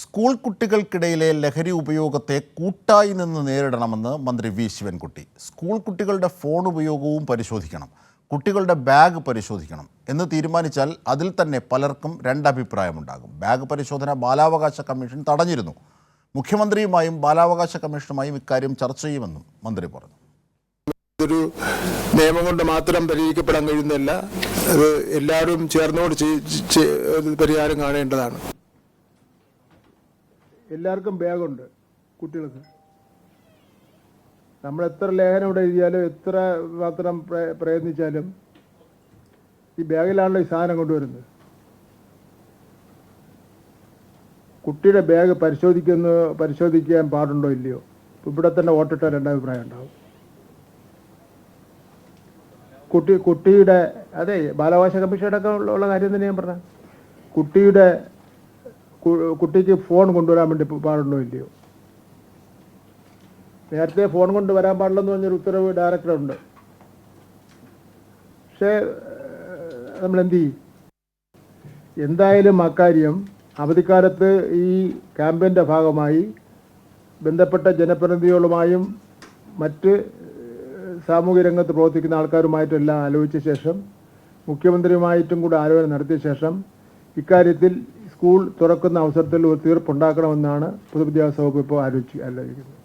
School കുട്ടികൾക്കിടയിലെ ലഹരി ഉപയോഗത്തെ കൂട്ടായി നിന്ന് നേരിടണമെന്ന് മന്ത്രി വി ശിവൻകുട്ടി. സ്കൂൾ കുട്ടികളുടെ ഫോൺ ഉപയോഗവും പരിശോധിക്കണം, കുട്ടികളുടെ ബാഗ് പരിശോധിക്കണം എന്ന് തീരുമാനിച്ചാൽ അതിൽ തന്നെ പലർക്കും രണ്ടഭിപ്രായമുണ്ടാകും. ബാഗ് പരിശോധന ബാലാവകാശ കമ്മീഷൻ തടഞ്ഞിരുന്നു. മുഖ്യമന്ത്രിയുമായും ബാലാവകാശ കമ്മീഷനുമായും ഇക്കാര്യം ചർച്ച ചെയ്യുമെന്നും മന്ത്രി പറഞ്ഞു. ഇതൊരു നിയമം കൊണ്ട് മാത്രം പരിഹരിക്കപ്പെടാൻ കഴിയുന്നതല്ല, അത് എല്ലാവരും ചേർന്നോട് പരിഹാരം കാണേണ്ടതാണ്. എല്ലാവർക്കും ബാഗുണ്ട്. കുട്ടികൾക്ക് നമ്മൾ എത്ര ലേഖനം ഇവിടെ എഴുതിയാലും എത്ര മാത്രം പ്രയത്നിച്ചാലും ഈ ബാഗിലാണല്ലോ ഈ സാധനം കൊണ്ടുവരുന്നത്. കുട്ടിയുടെ ബാഗ് പരിശോധിക്കാൻ പാടുണ്ടോ ഇല്ലയോ? ഇവിടെ തന്നെ വോട്ടിട്ടാൽ രണ്ടഭിപ്രായം ഉണ്ടാവും. കുട്ടിയുടെ അതെ ബാലാവകാശ കമ്മീഷനൊക്കെ ഉള്ള കാര്യം തന്നെ ഞാൻ പറഞ്ഞ, കുട്ടിക്ക് ഫോൺ കൊണ്ടുവരാൻ വേണ്ടി പാടുണ്ടോ ഇല്ലയോ? നേരത്തെ ഫോൺ കൊണ്ട് വരാൻ പാടില്ലെന്ന് പറഞ്ഞൊരു ഉത്തരവ് ഡയറക്ടറുണ്ട്. പക്ഷേ നമ്മൾ എന്ത് ചെയ്യും? എന്തായാലും അക്കാര്യം അവധിക്കാലത്ത് ഈ ക്യാമ്പയിൻ്റെ ഭാഗമായി ബന്ധപ്പെട്ട ജനപ്രതിനിധികളുമായും മറ്റ് സാമൂഹ്യ രംഗത്ത് പ്രവർത്തിക്കുന്ന ആൾക്കാരുമായിട്ടെല്ലാം ആലോചിച്ച ശേഷം, മുഖ്യമന്ത്രിയുമായിട്ടും കൂടെ ആലോചന നടത്തിയ ശേഷം ഇക്കാര്യത്തിൽ സ്കൂൾ തുറക്കുന്ന അവസരത്തിൽ ഒരു തീർപ്പുണ്ടാക്കണമെന്നാണ് പൊതുവിദ്യാഭ്യാസ വകുപ്പ് ഇപ്പോൾ ആലോചിക്കുന്നത്.